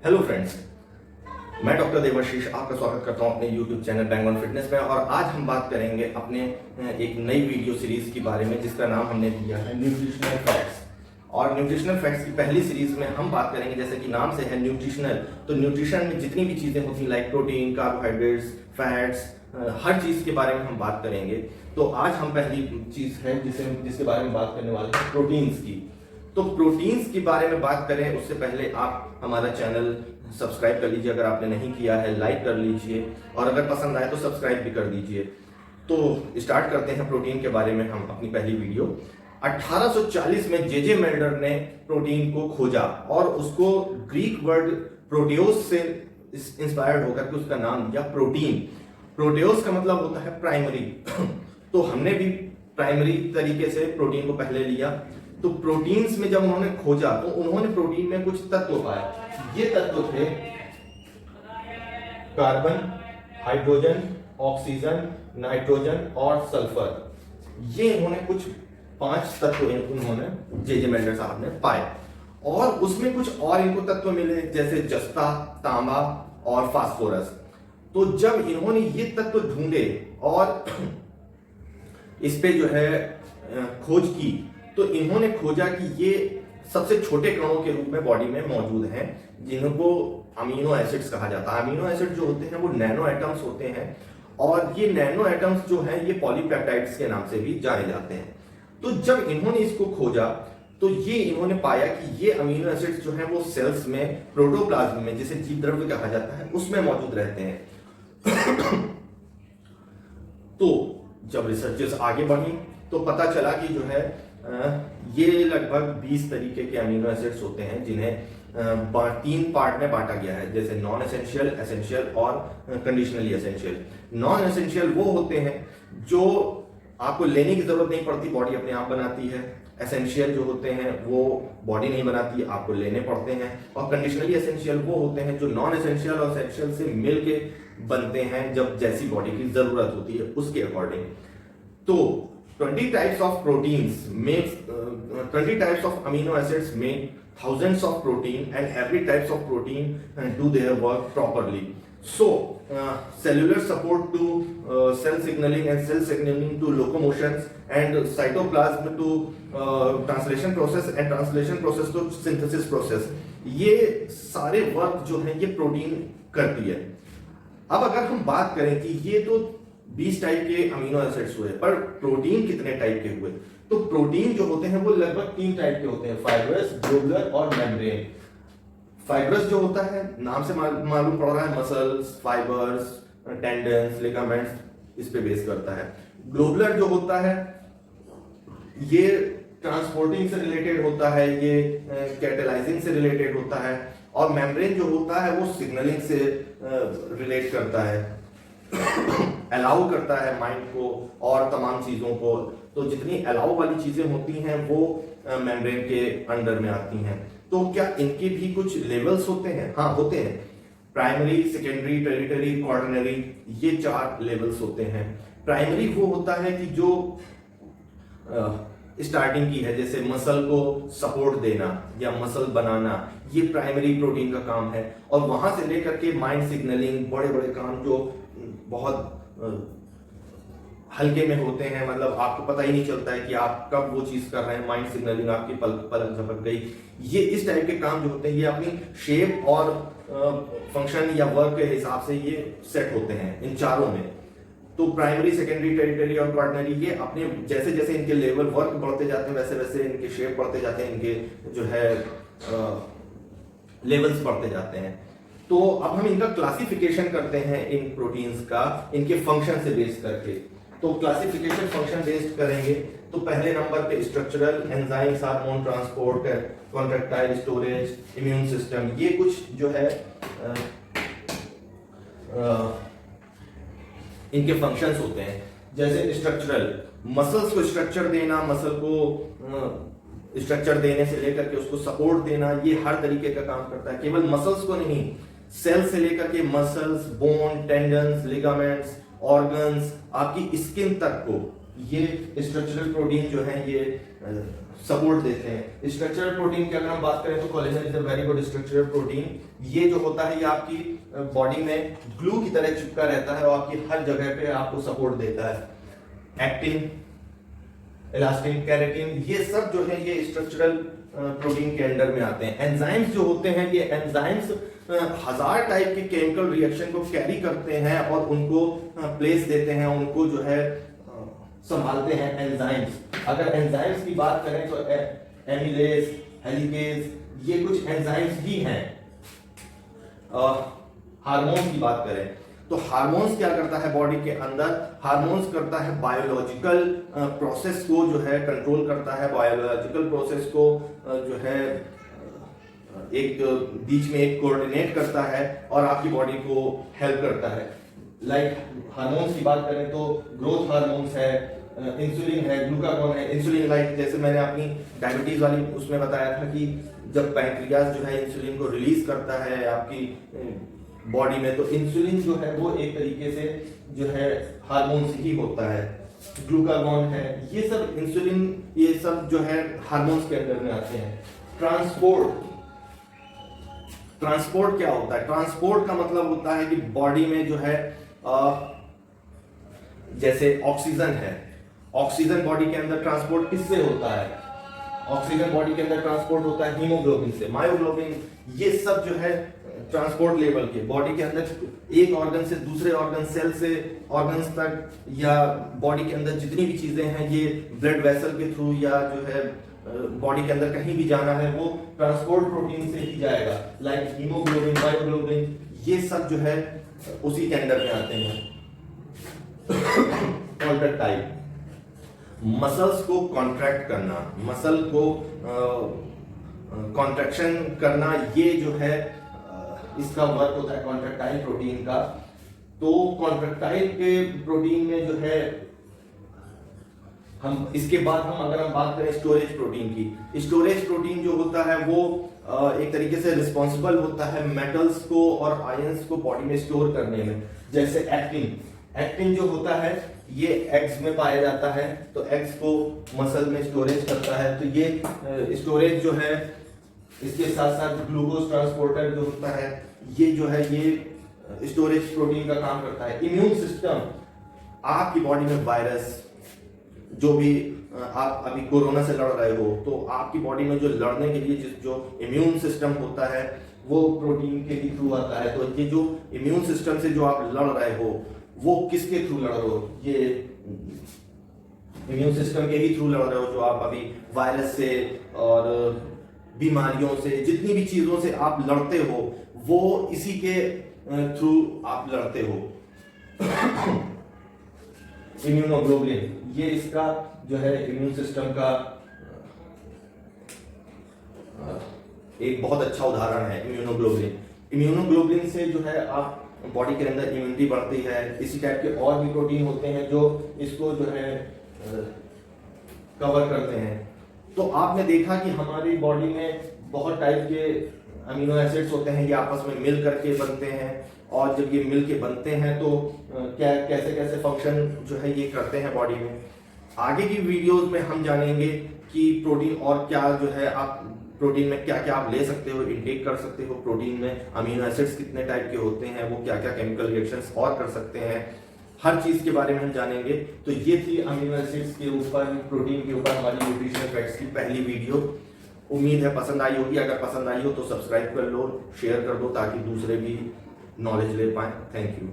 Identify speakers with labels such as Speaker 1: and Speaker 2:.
Speaker 1: Hello friends, मैं doctor Debashish आपका स्वागत करता हूं अपने YouTube channel bang on fitness में। और आज हम बात करेंगे अपने एक नई वीडियो सीरीज के बारे में जिसका नाम हमने दिया है न्यूट्रिशनल फैक्ट्स। और न्यूट्रिशनल फैक्ट्स की पहली सीरीज में हम बात करेंगे, जैसे कि नाम से है न्यूट्रिशनल, तो न्यूट्रिशन में जितनी भी चीजें होती हैं लाइक प्रोटीन, कार्बोहाइड्रेट्स, फैट्स, हर चीज के बारे में हम बात करेंगे। तो आज हम पहली चीज है जिसके बारे में बात करने वाले हैं प्रोटीन्स की। तो प्रोटीन्स के बारे में बात करें उससे पहले आप हमारा चैनल सब्सक्राइब कर लीजिए अगर आपने नहीं किया है, लाइक कर लीजिए और अगर पसंद आए तो सब्सक्राइब भी कर दीजिए। तो स्टार्ट करते हैं प्रोटीन के बारे में हम अपनी पहली वीडियो। 1840 में जे मेल्डर ने प्रोटीन को खोजा और उसको ग्रीक वर्ड प्रोटियोस से इंस्पायर्ड होकर के उसका नाम दिया प्रोटीन। प्रोटियोस का मतलब होता है प्राइमरी तो हमने भी प्राइमरी तरीके से प्रोटीन को पहले लिया। तो प्रोटीन्स में जब उन्होंने खोजा तो उन्होंने प्रोटीन में कुछ तत्व पाए। ये तत्व थे कार्बन, हाइड्रोजन, ऑक्सीजन, नाइट्रोजन और सल्फर। ये उन्होंने कुछ 5 तत्व उन्होंने जे मेल्डर साहब ने पाए और उसमें कुछ और इनको तत्व मिले जैसे जस्ता, तांबा और फास्फोरस। तो जब इन्होंने ये तत्व ढूंढे और इस पे जो है खोज की तो इन्होंने खोजा कि ये सबसे छोटे कणों के रूप में बॉडी में मौजूद हैं जिनको अमीनो एसिड्स कहा जाता है। अमीनो एसिड जो होते हैं वो नैनो एटम्स होते हैं और ये नैनो एटम्स जो हैं ये पॉलीपेप्टाइड्स के नाम से भी जाने जाते हैं। तो जब इन्होंने इसको खोजा तो ये इन्होंने पाया कि ये अमीनो एसिड्स जो हैं वो सेल्स में प्रोटोप्लाज्म में, जिसे जीव द्रव्य कहा जाता है, उसमें मौजूद रहते हैं। तो जब रिसर्चेस आगे बढ़ी तो पता चला कि जो है ये लगभग 20 तरीके के अमीनो एसिड्स होते हैं जिन्हें 3 पार्ट में बांटा गया है, जैसे नॉन एसेंशियल, एसेंशियल और कंडीशनली एसेंशियल। नॉन एसेंशियल वो होते हैं जो आपको लेने की जरूरत नहीं पड़ती, बॉडी अपने आप बनाती है। एसेंशियल जो होते हैं वो बॉडी नहीं बनाती, आपको लेने पड़ते हैं। और कंडीशनली एसेंशियल वो होते हैं जो नॉन एसेंशियल और एसेंशियल से मिलके बनते हैं जब जैसी बॉडी की जरूरत होती है उसके अकॉर्डिंग। तो 20 types of proteins makes 20 types of amino acids make thousands of protein, and every types of protein do their work properly. So cellular support to cell signaling and cell signaling to locomotions and cytoplasm to translation process and translation process to synthesis process, ये सारे work जो है ये protein करती है। अब अगर हम बात करें कि ये तो 20 टाइप के अमीनो एसिड्स हुए, पर प्रोटीन कितने टाइप के हुए? तो प्रोटीन जो होते हैं वो लगभग 3 टाइप के होते हैं, फाइब्रस, ग्लोबुलर और मेम्ब्रेन। फाइब्रस जो होता है नाम से मालूम पड़ रहा है, मसल्स, फाइबर्स, टेंडन्स, लिगामेंट्स, इस पे बेस करता है। ग्लोबुलर जो होता है ये ट्रांसपोर्टिंग से रिलेटेड होता है, ये कैटेलाइजिंग से रिलेटेड होता है। और मेम्ब्रेन जो होता है वो सिग्नलिंग से रिलेट करता है, अलाउ करता है माइंड को और तमाम चीजों को। तो जितनी अलाउ वाली चीजें होती हैं वो मेम्ब्रेन के अंडर में आती हैं। तो क्या इनके भी कुछ लेवल्स होते हैं? हाँ, होते हैं। प्राइमरी, सेकेंडरी, टेरिटरी, क्वार्टरनरी, ये 4 लेवल्स होते हैं। प्राइमरी वो होता है कि जो स्टार्टिंग की है, जैसे मसल को सपोर्ट देना या मसल बनाना, ये प्राइमरी प्रोटीन का काम है। और वहां से लेकर के माइंड सिग्नलिंग, बड़े बड़े काम जो बहुत हल्के में होते हैं, मतलब आपको पता ही नहीं चलता है कि आप कब वो चीज कर रहे हैं, माइंड सिग्नलिंग आपकी पलक झपक गई, ये इस टाइप के काम जो होते हैं ये अपनी शेप और फंक्शन या वर्क के हिसाब से ये सेट होते हैं इन चारों में। तो प्राइमरी, सेकेंडरी, टेरिटरी और क्वार्टरनरी ये अपने जैसे जैसे इनके लेवल वर्क बढ़ते जाते हैं वैसे वैसे इनके शेप बढ़ते जाते हैं, इनके जो है लेवल्स बढ़ते जाते हैं। तो अब हम इनका क्लासिफिकेशन करते हैं इन प्रोटीन्स का इनके फंक्शन से बेस करके। तो क्लासिफिकेशन फंक्शन बेस्ड करेंगे। तो पहले नंबर पे structural, enzymes, hormone transport, contractile storage, immune system, ये कुछ जो है इनके फंक्शंस होते हैं। जैसे स्ट्रक्चरल, मसल्स को स्ट्रक्चर देना, मसल को स्ट्रक्चर देने से लेकर के उसको सपोर्ट देना, ये हर तरीके का काम करता है। केवल मसल्स को नहीं, सेल से लेकर के muscles, bone, tendons, ligaments, organs, आपकी स्किन तक को ये स्ट्रक्चरल प्रोटीन जो है ये सपोर्ट देते हैं। स्ट्रक्चरल प्रोटीन की अगर हम बात करें तो collagen is a very good structural protein. ये जो होता है ये आपकी बॉडी में ग्लू की तरह चिपका रहता है और आपकी हर जगह पे आपको सपोर्ट देता है। एक्टिन, इलास्टिन, केराटिन, ये सब जो है ये स्ट्रक्चरल प्रोटीन के अंडर में आते हैं। एंजाइम्स जो होते हैं ये एंजाइम्स हजार टाइप के केमिकल रिएक्शन को कैरी करते हैं और उनको प्लेस देते हैं, उनको जो है संभालते हैं एंजाइम्स। अगर एंजाइम्स की बात करें तो एमिलेज, हेलिकेज, ये कुछ एंजाइम्स ही हैं। हार्मोन्स की बात करें तो हार्मोन्स क्या करता है बॉडी के अंदर, हार्मोन्स करता है बायोलॉजिकल प्रोसेस को जो है कंट्रोल करता है, बायोलॉजिकल प्रोसेस को जो है एक बीच में एक कोऑर्डिनेट करता है और आपकी बॉडी को हेल्प करता है। लाइक हार्मोन्स की बात करें तो ग्रोथ हार्मोन्स है, इंसुलिन है, ग्लूकागॉन है। इंसुलिन लाइक जैसे मैंने अपनी डायबिटीज वाली उसमें बताया था कि जब पैंक्रियाज जो है इंसुलिन को रिलीज करता है आपकी बॉडी में, तो इंसुलिन जो है वो एक तरीके से जो है हार्मोन्स ही होता है। ग्लूकागॉन है, ये सब इंसुलिन, ये सब जो है हार्मोन्स के अंदर में आते हैं। ट्रांसपोर्ट क्या होता है? ट्रांसपोर्ट का मतलब होता है कि बॉडी में जो है जैसे ऑक्सीजन है, ऑक्सीजन बॉडी के अंदर ट्रांसपोर्ट किससे होता है? ऑक्सीजन बॉडी के अंदर ट्रांसपोर्ट होता है हीमोग्लोबिन से, मायोग्लोबिन, ये सब जो है ट्रांसपोर्ट लेवल के बॉडी के अंदर एक ऑर्गन से दूसरे ऑर्गन, सेल से ऑर्गन्स तक, या बॉडी के अंदर जितनी भी चीजें हैं ये ब्लड वेसल के थ्रू या जो है बॉडी के अंदर कहीं भी जाना है वो ट्रांसपोर्ट प्रोटीन से ही जाएगा। लाइक हीमोग्लोबिन, मायोग्लोबिन, ये सब जो है उसी के अंदर में आते हैं। कॉन्ट्रैक्टाइल, मसल्स को कॉन्ट्रैक्ट करना, मसल को कॉन्ट्रैक्शन करना, ये जो है इसका वर्क होता है कॉन्ट्रैक्टाइल प्रोटीन का। तो कॉन्ट्रैक्टाइल के प्रोटीन में जो है हम इसके बाद अगर हम बात करें स्टोरेज प्रोटीन की, स्टोरेज प्रोटीन जो होता है वो एक तरीके से रिस्पॉन्सिबल होता है मेटल्स को और आयंस को बॉडी में स्टोर करने में। जैसे एक्टिन जो होता है ये एग्स में पाया जाता है, तो एग्स को मसल में स्टोरेज करता है। तो ये स्टोरेज जो है, इसके साथ साथ ग्लूकोज ट्रांसपोर्टर जो होता है ये जो है ये स्टोरेज प्रोटीन का काम करता है। इम्यून सिस्टम, आपकी बॉडी में वायरस, जो भी आप अभी कोरोना से लड़ रहे हो तो आपकी बॉडी में जो लड़ने के लिए जो इम्यून सिस्टम होता है वो प्रोटीन के ही थ्रू आता है। तो ये जो इम्यून सिस्टम से जो आप लड़ रहे हो वो किसके थ्रू लड़ रहे हो? ये इम्यून सिस्टम के ही थ्रू लड़ रहे हो, जो आप अभी वायरस से और बीमारियों से, जितनी भी चीजों से आप लड़ते हो वो इसी के थ्रू आप लड़ते हो। इम्यूनोग्लोबुलिन, ये इसका जो है इम्यून सिस्टम का एक बहुत अच्छा उदाहरण है इम्यूनोग्लोबुलिन। इम्यूनोग्लोबुलिन से जो है आप बॉडी के अंदर इम्यूनिटी बढ़ती है। इसी टाइप के और भी प्रोटीन होते हैं जो इसको जो है कवर करते हैं। तो आपने देखा कि हमारी बॉडी में बहुत टाइप के अमीनो एसिड्स होते हैं, ये आपस में मिल करके बनते हैं, और जब ये मिल के बनते हैं तो क्या कैसे कैसे फंक्शन जो है ये करते हैं बॉडी में। आगे की वीडियोस में हम जानेंगे कि प्रोटीन और क्या जो है आप प्रोटीन में क्या क्या आप ले सकते हो, इनटेक कर सकते हो। प्रोटीन में अमीनो एसिड्स कितने टाइप के होते हैं, वो क्या क्या केमिकल रिएक्शंस और कर सकते हैं, हर चीज के बारे में हम जानेंगे। तो ये थी अमीनो एसिड्स के ऊपर, प्रोटीन के ऊपर हमारी न्यूट्रिशनल फैक्ट्स की पहली वीडियो। उम्मीद है पसंद आई होगी। अगर पसंद आई हो तो सब्सक्राइब कर लो, शेयर कर दो ताकि दूसरे भी नॉलेज ले पाए। Thank you.